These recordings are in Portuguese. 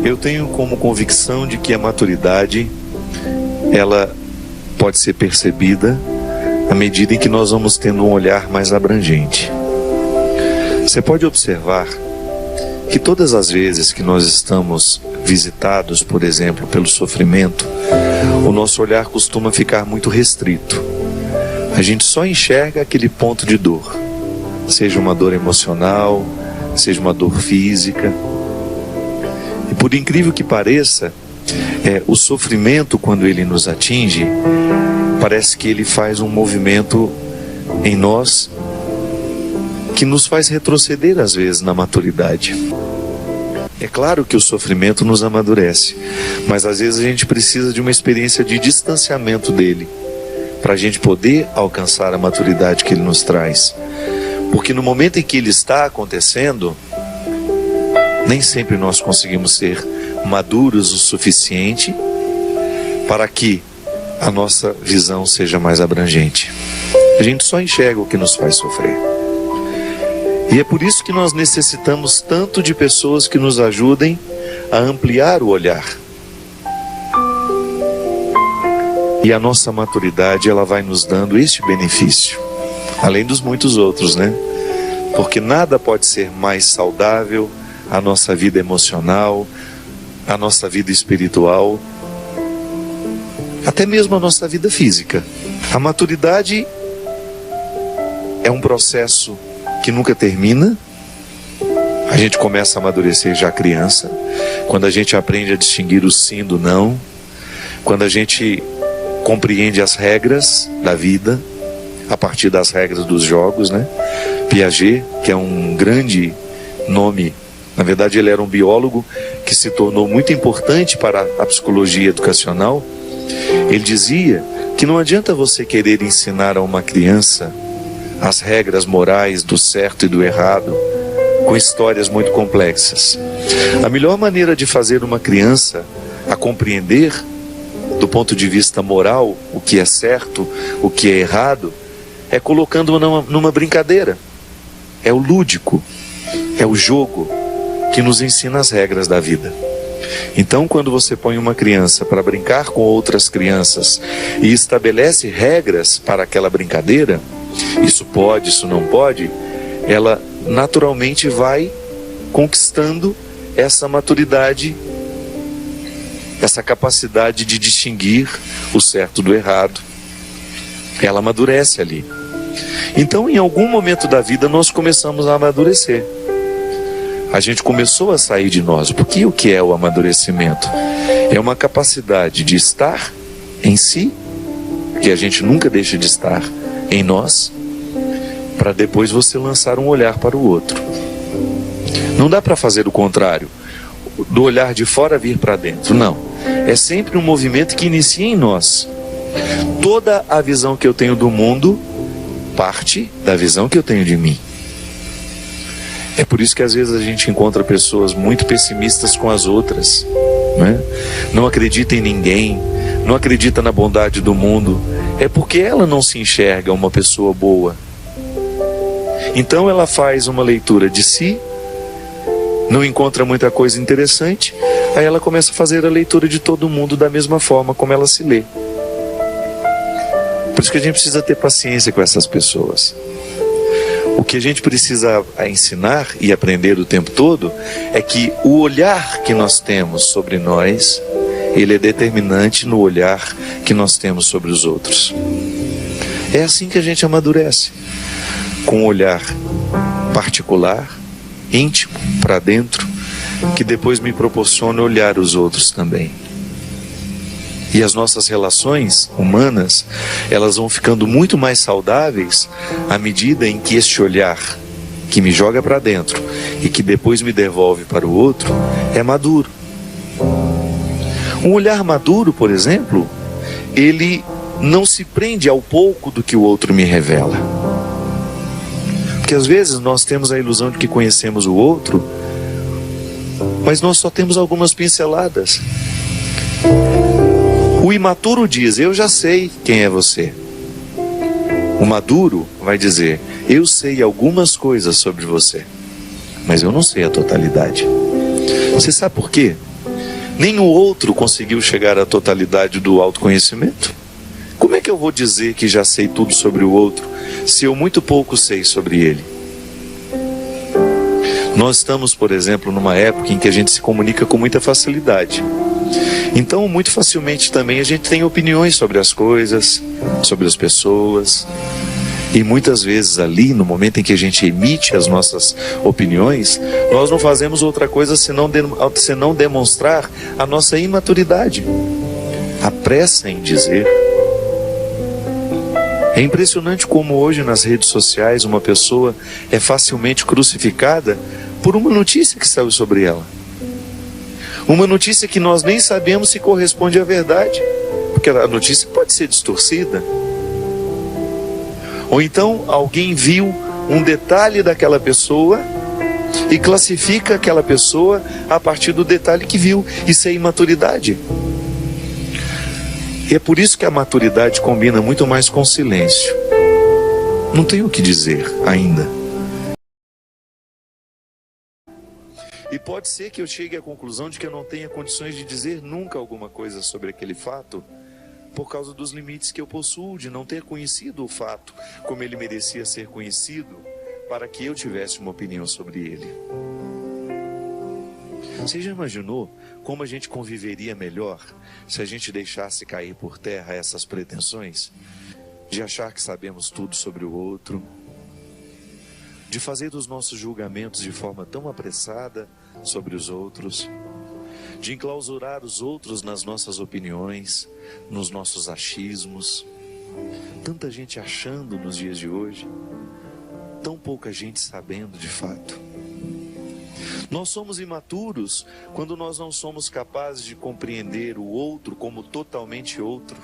Eu tenho como convicção de que a maturidade, ela pode ser percebida à medida em que nós vamos tendo um olhar mais abrangente. Você pode observar que todas as vezes que nós estamos visitados, por exemplo, pelo sofrimento, o nosso olhar costuma ficar muito restrito. A gente só enxerga aquele ponto de dor, seja uma dor emocional, seja uma dor física. E por incrível que pareça, o sofrimento, quando ele nos atinge, parece que ele faz um movimento em nós que nos faz retroceder às vezes na maturidade. É claro que o sofrimento nos amadurece, mas às vezes a gente precisa de uma experiência de distanciamento dele, para a gente poder alcançar a maturidade que ele nos traz. Porque no momento em que ele está acontecendo, nem sempre nós conseguimos ser maduros o suficiente para que a nossa visão seja mais abrangente. A gente só enxerga o que nos faz sofrer. E é por isso que nós necessitamos tanto de pessoas que nos ajudem a ampliar o olhar. E a nossa maturidade, ela vai nos dando este benefício, além dos muitos outros, né? Porque nada pode ser mais saudável a nossa vida emocional, a nossa vida espiritual, até mesmo a nossa vida física. A maturidade é um processo que nunca termina. A gente começa a amadurecer já criança, quando a gente aprende a distinguir o sim do não, quando a gente compreende as regras da vida, a partir das regras dos jogos, né? Piaget, que é um grande nome, na verdade ele era um biólogo que se tornou muito importante para a psicologia educacional. Ele dizia que não adianta você querer ensinar a uma criança as regras morais do certo e do errado com histórias muito complexas. A melhor maneira de fazer uma criança a compreender do ponto de vista moral o que é certo, o que é errado, é colocando numa brincadeira. É o lúdico, é o jogo que nos ensina as regras da vida. Então, quando você põe uma criança para brincar com outras crianças e estabelece regras para aquela brincadeira, isso pode, isso não pode, ela naturalmente vai conquistando essa maturidade, essa capacidade de distinguir o certo do errado. Ela amadurece ali. Então, em algum momento da vida, nós começamos a amadurecer. A gente começou a sair de nós. Porque o que é o amadurecimento? É uma capacidade de estar em si, que a gente nunca deixa de estar em nós, para depois você lançar um olhar para o outro. Não dá para fazer o contrário, do olhar de fora vir para dentro, não. É sempre um movimento que inicia em nós. Toda a visão que eu tenho do mundo parte da visão que eu tenho de mim. É por isso que às vezes a gente encontra pessoas muito pessimistas com as outras, né? Não acredita em ninguém, não acredita na bondade do mundo. É porque ela não se enxerga uma pessoa boa. Então ela faz uma leitura de si, não encontra muita coisa interessante, aí ela começa a fazer a leitura de todo mundo da mesma forma como ela se lê. Por isso que a gente precisa ter paciência com essas pessoas. O que a gente precisa ensinar e aprender o tempo todo é que o olhar que nós temos sobre nós, ele é determinante no olhar que nós temos sobre os outros. É assim que a gente amadurece, com um olhar particular, íntimo, para dentro, que depois me proporciona olhar os outros também. E as nossas relações humanas, elas vão ficando muito mais saudáveis à medida em que este olhar que me joga para dentro e que depois me devolve para o outro é maduro. Um olhar maduro, por exemplo, ele não se prende ao pouco do que o outro me revela. Porque às vezes nós temos a ilusão de que conhecemos o outro, mas nós só temos algumas pinceladas. O imaturo diz, eu já sei quem é você. O maduro vai dizer, eu sei algumas coisas sobre você, mas eu não sei a totalidade. Você sabe por quê? Nem o outro conseguiu chegar à totalidade do autoconhecimento. Como é que eu vou dizer que já sei tudo sobre o outro, se eu muito pouco sei sobre ele? Nós estamos, por exemplo, numa época em que a gente se comunica com muita facilidade. Então, muito facilmente também a gente tem opiniões sobre as coisas, sobre as pessoas. E muitas vezes ali, no momento em que a gente emite as nossas opiniões, nós não fazemos outra coisa senão demonstrar a nossa imaturidade, a pressa em dizer. É impressionante como hoje nas redes sociais uma pessoa é facilmente crucificada por uma notícia que saiu sobre ela. Uma notícia que nós nem sabemos se corresponde à verdade, porque a notícia pode ser distorcida. Ou então alguém viu um detalhe daquela pessoa e classifica aquela pessoa a partir do detalhe que viu. Isso é imaturidade. E é por isso que a maturidade combina muito mais com o silêncio. Não tenho o que dizer ainda. E pode ser que eu chegue à conclusão de que eu não tenha condições de dizer nunca alguma coisa sobre aquele fato, por causa dos limites que eu possuo, de não ter conhecido o fato como ele merecia ser conhecido, para que eu tivesse uma opinião sobre ele. Você já imaginou como a gente conviveria melhor se a gente deixasse cair por terra essas pretensões de achar que sabemos tudo sobre o outro, de fazer os nossos julgamentos de forma tão apressada sobre os outros, de enclausurar os outros nas nossas opiniões, nos nossos achismos? Tanta gente achando nos dias de hoje, tão pouca gente sabendo de fato. Nós somos imaturos quando nós não somos capazes de compreender o outro como totalmente outro.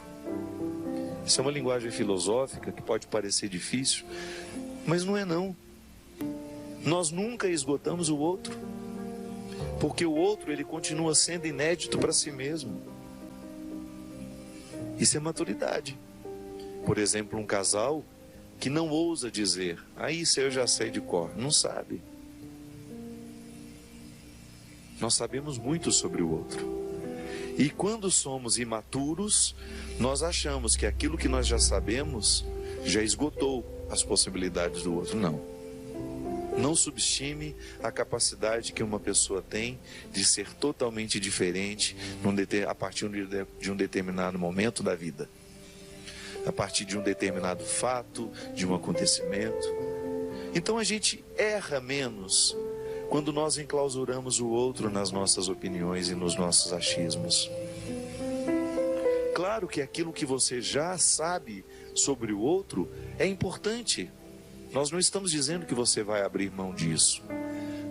Isso é uma linguagem filosófica que pode parecer difícil, mas não é não. Nós nunca esgotamos o outro, porque o outro ele continua sendo inédito para si mesmo. Isso é maturidade. Por exemplo, um casal que não ousa dizer: isso eu já sei de cor. Não sabe. Nós sabemos muito sobre o outro. E quando somos imaturos, nós achamos que aquilo que nós já sabemos já esgotou as possibilidades do outro. Não. Não subestime a capacidade que uma pessoa tem de ser totalmente diferente a partir de um determinado momento da vida, a partir de um determinado fato, de um acontecimento. Então a gente erra menos quando nós enclausuramos o outro nas nossas opiniões e nos nossos achismos. Claro que aquilo que você já sabe sobre o outro é importante. Nós não estamos dizendo que você vai abrir mão disso.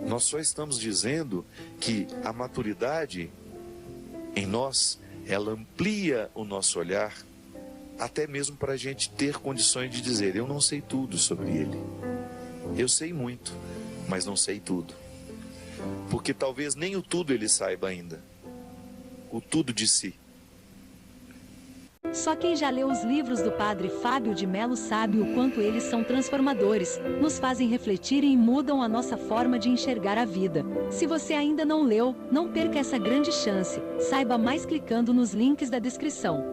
Nós só estamos dizendo que a maturidade em nós, ela amplia o nosso olhar, até mesmo para a gente ter condições de dizer: eu não sei tudo sobre ele. Eu sei muito, mas não sei tudo. Porque talvez nem o tudo ele saiba ainda. O tudo de si. Só quem já leu os livros do Padre Fábio de Melo sabe o quanto eles são transformadores, nos fazem refletir e mudam a nossa forma de enxergar a vida. Se você ainda não leu, não perca essa grande chance. Saiba mais clicando nos links da descrição.